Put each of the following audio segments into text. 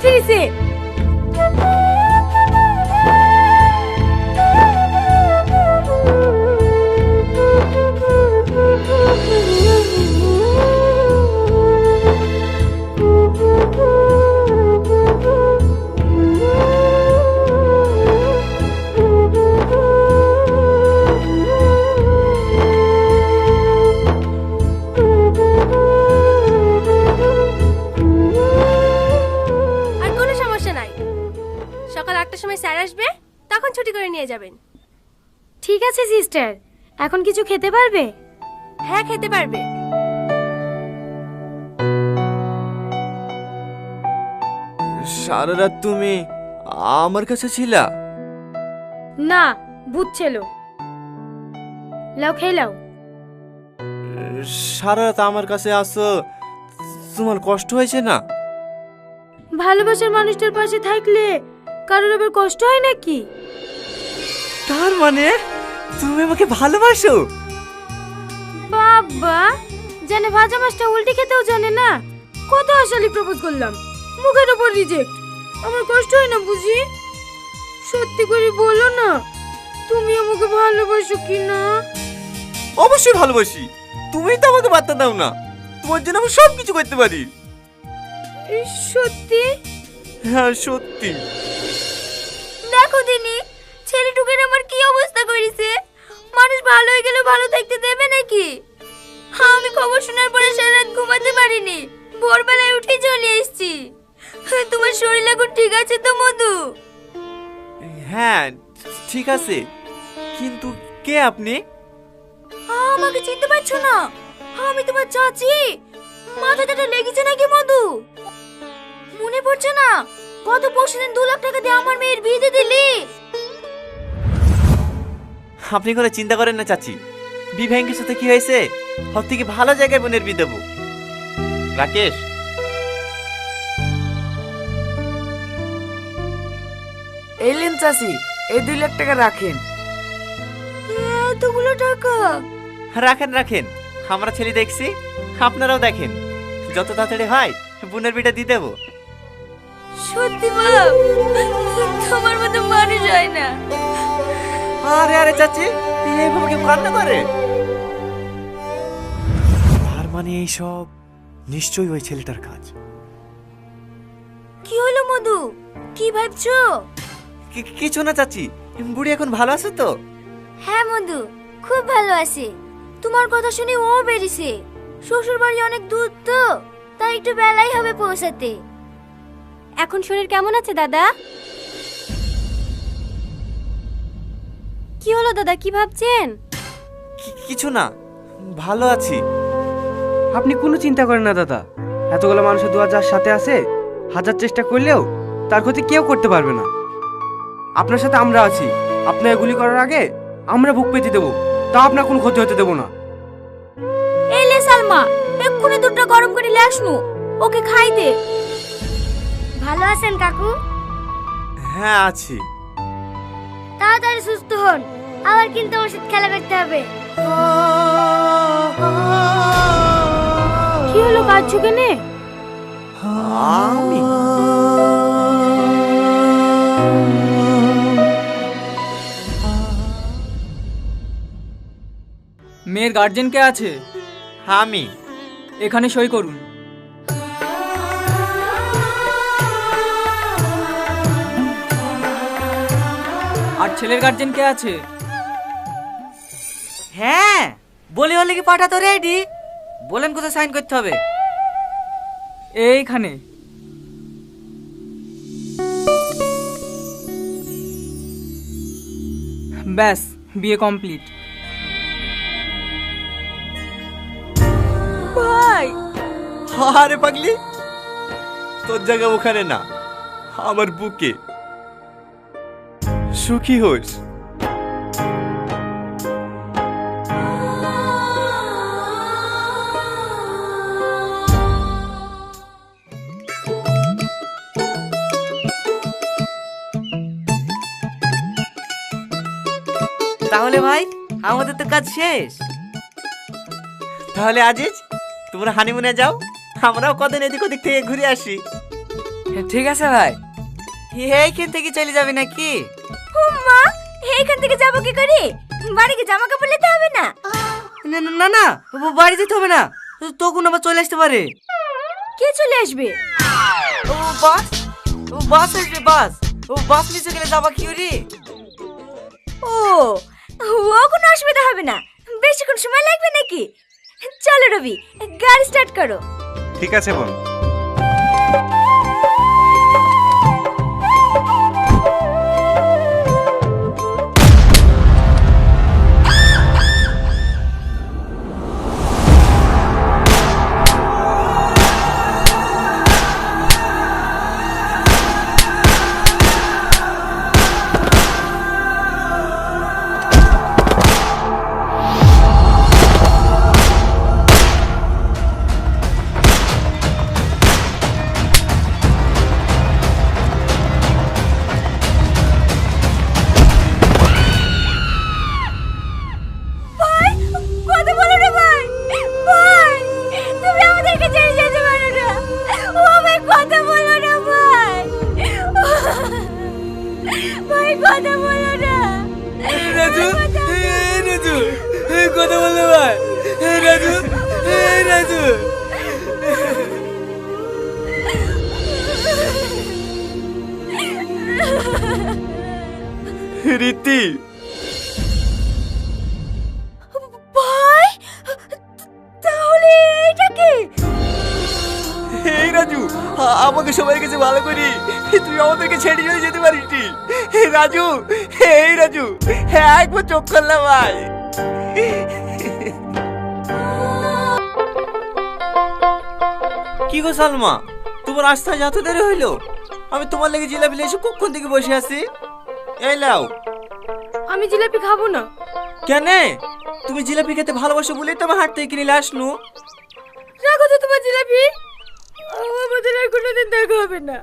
ফিরেছে। আর কোনো সমস্যা নাই, সকাল 8টার সময় স্যার আসবে, তখন ছুটি করে নিয়ে যাবেন। ঠিক আছে সিস্টার, এখন কিছু খেতে পারবে? হ্যাঁ খেতে পারবে। সারা রাত তুমি আমার কাছে ছিলা? না, ভূত ছিল। লাও খেয়ে লাও। সারা রাত আমার কাছে আসো, তোমার কষ্ট হয়েছে না? ভালোবাসার মানুষটার পাশে থাকলে কারোর আবার কষ্ট হয় নাকি? তার মানে তুমি আমাকে ভালোবাসো? বাবা জানে ভাজা মাছটা উল্টে খেতেও জানে না। কত আশালি প্রপোজ করলাম, মুখের উপর রিজেক্ট। আমার কষ্ট হয় না বুঝি? সত্যি করে বলো না, তুমি আমাকে ভালোবাসো কি না? অবশ্যই ভালোবাসি, তুমি তো আমাকে বার্তা দাও না। তোমার জন্য আমি সব কিছু করতে পারি। সত্যি? হ্যাঁ সত্যি। দেখো দিনি, ছেলেটুকের আমার কি অবস্থা করেছে। মানুষ ভালো হয়ে গেলে ভালো থাকতে দেবে নাকি? আমি খবর শোনার পরে সারা রাত ঘুমাতে পারিনি, ভোরবেলায় উঠে চলে এসেছি। তোমার শরীর এখন ঠিক আছে তো মধু? হ্যাঁ ঠিক আছে, কিন্তু কে আপনি? আমাকে চিনতে পারছো না? আমি তোমার চাচি। মাথাটা লেগেছে নাকি মধু? মনে পড়ছে না? গত পরশুদিন 2 লাখ টাকা দিয়ে আমার মেয়ের বিয়ে দিলি। আপনি কোনো চিন্তা করেন না চাচি, বিভ্যাঙ্গের সাথে কি হয়েছে, সব থেকে ভালো জায়গায় বোনের বিয়ে দেবো। রাকেশ, এলেন চাচি, এই 2 লাখ টাকা রাখেন। এতগুলো টাকা? রাখেন রাখেন, আমরা ছেলে দেখছি, আপনারাও দেখেন। যত তাড়াতাড়ি হয় বোনের বিয়েটা দিয়ে দেবো। সত্যি বাপ, তোমার মতো মানুষ হয় না। আরে আরে চাচি, এইভাবে কেউ কান্না করে? তার মানে এইসব নিশ্চয়ই ওই ছেলেটার কাজ। কি হলো মধু, কি ভাবছো? কিছু না চাচি, বুড়ি এখন ভালো আছে তো? হ্যাঁ মধু, খুব ভালো আছে। তোমার কথা শুনে ও বেরিয়েছে। শ্বশুর বাড়ি অনেক দূর তো, তাই একটু বেলাই হবে পৌঁছাতে। এখন শরীর কেমন আছে দাদা? কি হলো দাদা, কি ভাবছেন? কিছু না, ভালো আছি। আপনি কোনো চিন্তা করেন না দাদা, এতগুলো মানুষের দোয়া যার সাথে আছে, হাজার চেষ্টা করলেও তার ক্ষতি কেউ করতে পারবে না। আপনার সাথে আমরা আছি, আপনার গুলি করার আগে আমরা বুক পেতে দেবো, তা আপনার কোনো ক্ষতি হতে দেবো না। এই লে সালমা, এক্ষুনি দুধটা গরম করে নিয়ে আসনু, ওকে খাই দে। ভালো আছেন কাকু? হ্যাঁ আছি। তাড়াতাড়ি সুস্থ হন, আবার কিন্তু আমার সাথে খেলা করতে হবে। কি হলো, কাঁদছো কেনে? আমি মেয়ের গার্জেন কে আছে? আমি এখানে সই করুন। আর ছেলের গার্জেন কে আছে? হ্যাঁ, বলে হলে কি পাঠা তো রেডি, বলেন কোথায় সাইন করতে হবে। এইখানে। ব্যাস, বিয়ে কমপ্লিট। ভাই, আরে পাগলি, তোর জায়গা ওখানে না, আমার বুকে। সুখী হোস। তাহলে ভাই আমাদের তো কাজ শেষ। তাহলে আজিজ তোমরা হানিমুনে যাও, আমরাও কদিন এদিক ওদিক থেকে ঘুরে আসি। ঠিক আছে ভাই। এইখান থেকে চলে যাবে নাকি? মা এইখান থেকে যাবো কি করে? বাড়িতে জামা কাপড় নিতে হবে না? না না না না, বাড়ি যেতে হবে না, তখন আবার চলে আসতে পারে। কে চলে আসবে? ও বাস, ও বাস আসবে, বাস। ও বাস নিচে গেলে যাবা কি রে? ও কোনো অসুবিধা হবে না। বেশিক্ষণ সময় লাগবে নাকি? চলো রবি, গাড়ি স্টার্ট করো। ঠিক আছে বোন। ভাই কথা বলো না ভাই। ভাই তুমি আমাদেরকে ছেড়ে যেতে পারো না। ও ভাই কথা বলো না ভাই। ভাই কথা বলো না। রাজু, রাজু, কথা বললে ভাই। রাজু, রাজু। রীতি, ভাই তাহলে এটা কি? এই রাজু, আমাকে সবাই কাছে ভালো করি, তুই আমাদেরকে ছেড়ে চলে যেতে পারিস নি। রাজু, এই রাজু, একবার চোখ করলাম ভাই। কি গো সালমা, তোমার রাস্তা যত দেরি হইলো, আমি তোমার লেগে জিলাপি এসে কখন থেকে বসে আছি। এই লাও। আমি জিলাপি খাবো না। কেন? তুমি জিলাপি খেতে ভালোবাসো বলেই তো আমার হাট থেকে কিনে আসনু। রাখো তো তোমার জিলাপি, আমাদের আর কোনোদিন দেখা হবে না।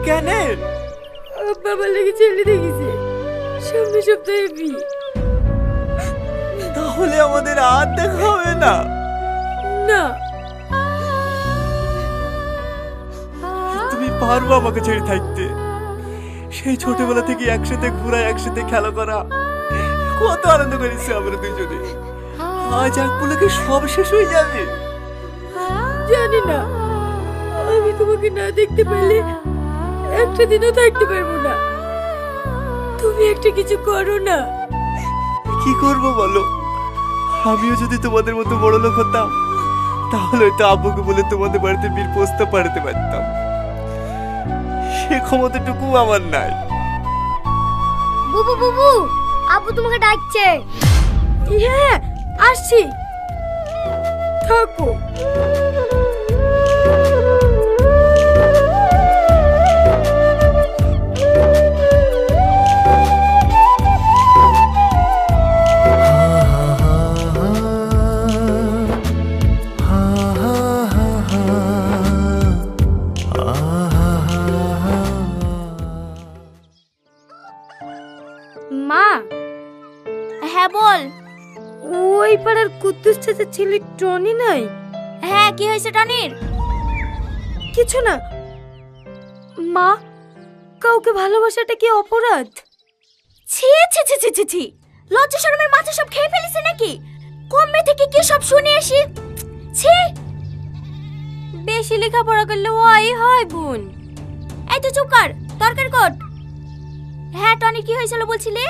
কেন? বাবার লেগে ছেলে দেখেছে, সামনে সপ্তাহে বিয়ে। তাহলে আমাদের আর দেখা হবে না। না তুমি পারবো আমাকে ছেড়ে থাকতে? সেই ছোটবেলা থেকে একসাথে ঘোরা, একসাথে খেলা করা, কত আনন্দ করেছি আমরা দুজনে। আজ এক পুলকে সব শেষ হয়ে যাবে। জানি না, আমি তোমাকে না দেখতে পারলে একটা দিনও থাকতে পারবো না। তুমি একটা কিছু করো না। কি করব বলো? আমিও যদি তোমাদের মতো বড় লোক হতাম, তাহলে তো আব্বুকে বলে তোমাদের বাড়িতে বীর প্রস্তাব পাঠাতে পারতাম। সে ক্ষমতাটুকু আমার নাই। বুবু বুবু, আব্বু তোমাকে ডাকছে। হ্যাঁ আসছি, থাকো। মা। হ্যাঁ বল। ওই পাড়ার কুদ্দুস চাচার ছেলে টনি নাই? হ্যাঁ, কি হয়েছে টনির? কিছু না মা, কাউকে ভালোবাসাটা কি অপরাধ? ছি ছি ছি ছি ছি ছি, লজ্জা শরমের মাথা সব খেয়ে ফেলেছে নাকি? কমবে থেকে কি সব শুনে আসি। ছি, বেশি লেখাপড়া করলে ওই হয় বোন। এই তো চুপ কর, তরকারি কর। হ্যাঁ টনি, কি হয়েছিল বলছিলে?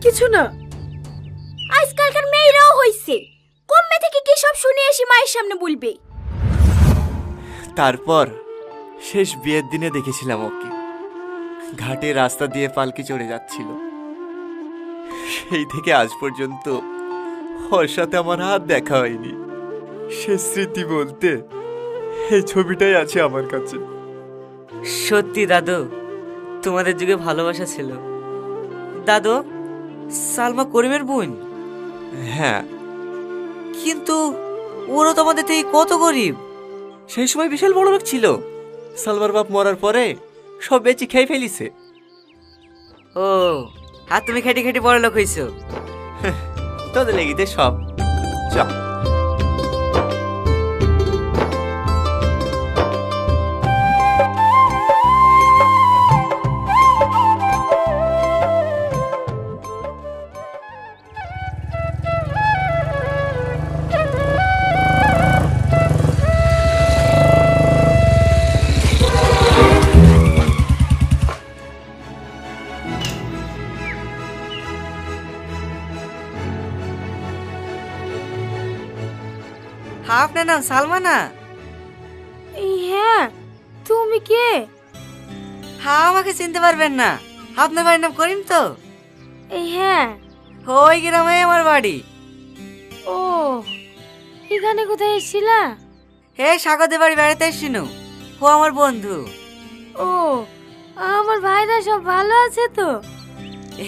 কিছু না। আজকালকার মেয়েরাও হইছে, কমবে থেকে কি সব শুনে আসি মায়ের সামনে বলবে। তারপর শেষ বিয়ের দিনে দেখেছিলাম ওকে ঘাটে রাস্তা দিয়ে পালকি চড়ে যাচ্ছিল। সেই থেকে আজ পর্যন্ত ওর সাথে আমার হাত দেখা হয়নি। সে স্মৃতি বলতে এই ছবিটাই আছে আমার কাছে। সত্যি দাদু, তোমাদের যুগে ভালোবাসা ছিল। দাদু, সালমা করিমের বোন? হ্যাঁ, কিন্তু ওরা তো আমাদের থেকে কত গরিব। সেই সময় বিশাল বড় লোক ছিল। সালমার বাপ মরার পরে সব বেচি খেয়ে ফেলিছে। ও, আর তুমি খেটে খেটে বড় লোক হইছো। তোদের লেগিতে সব। চল। আপনার নাম সালমানা? হ্যাঁ, তুমি কে? হ্যাঁ, আমাকে চিনতে পারবেন না। আপনার বাড়ির নাম করিম তো? হ্যাঁ। ওই গ্রামে আমার বাড়ি। ও, এখানে কোথায় এসেছিলা? হে, স্বাগতের বাড়ি বেড়াতে এসেছিনু। ও আমার বন্ধু। ও, আমার ভাইরা সব ভালো আছে তো?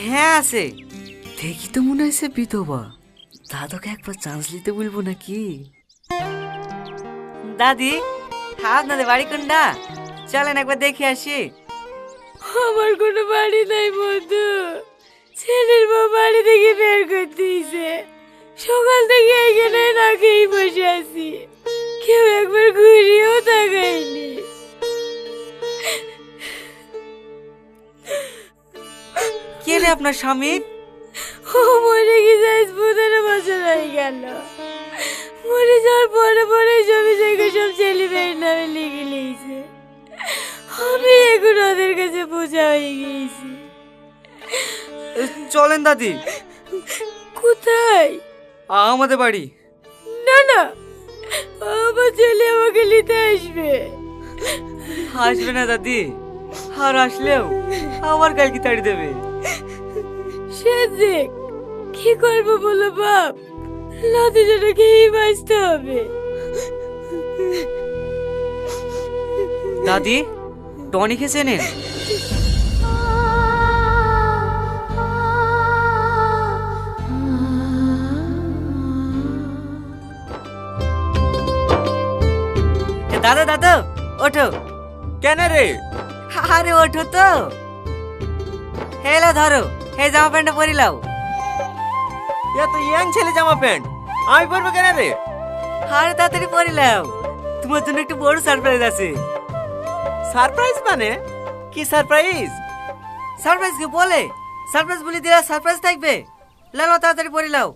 হ্যাঁ আছে। দেখি তো মনে হয়েছে বিধবা। দাদাকে একবার চান্স নিতে বলবো নাকি? দাদি, আপনাদের বাড়ি কোনটা? চলেন একবার দেখে আসি। আমার কোনো বাড়ি নাই বন্ধু। ছেলের বউ বাড়ি থেকে বের করে দিয়েছে। সকাল থেকে এখানে না খেয়ে বসে আছি। কেউ একবার ঘুরিয়েও তাকায়নি। কে রে আপনার স্বামী? ও মরে গেছে, আজ 15 বছর হয়ে গেল। মরে যাওয়ার পরে পরে জমি জায়গা সব ছেলে মেয়ের নামে লিখে নিয়েছে। আমি এখন ওদের কাছে বোঝা হয়ে গিয়েছি। চলেন দাদি, কোথায়? আমাদের বাড়ি। না না, আমার ছেলে আমাকে নিতে আসবে। আসবে না দাদি, আর আসলেও আমার কালকে তাড়ি দেবে। সে দেখ, কি করবো বলো বাপ? লাতি জন্য খেয়েই বাঁচতে হবে। দাদি, টনি খেয়ে চেনেন? দাদা দাদা, ওঠো। কেন রে? আরে ওঠো তো। হেলা ধরো, এই জামা প্যান্টটা পরি লাও। এত ইয়াং ছেলে জামা প্যান্ট আমি পরবো কেন রে? আরে তাড়াতাড়ি পরি লাও, তোমার জন্য একটু বড় সারপ্রাইজ আছে। সারপ্রাইজ মানে? কি সারপ্রাইজ? সারপ্রাইজ কি বলে? সারপ্রাইজ বলে দিলে সারপ্রাইজ থাকবে। লাও তাড়াতাড়ি পরি লাও,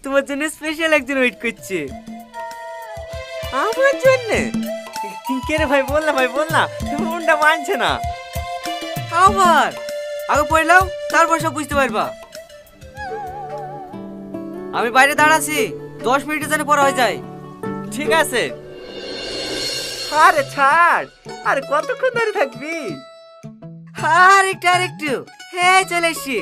তোমার জন্য স্পেশাল একজন ওয়েট করছে। আমার জন্যে? কে রে ভাই, বল না ভাই, বল না। মনটা মানছে না। আবার আগে পড়ে লাও, তারপর সব বুঝতে পারবা। আমি বাইরে দাঁড়াছি, 10 মিনিটে যেন পর হয়ে যায়। ঠিক আছে। আরে ছাড়, আরে কতক্ষণ ধরে থাকবি? আর একটু হ্যাঁ চলে এসছি।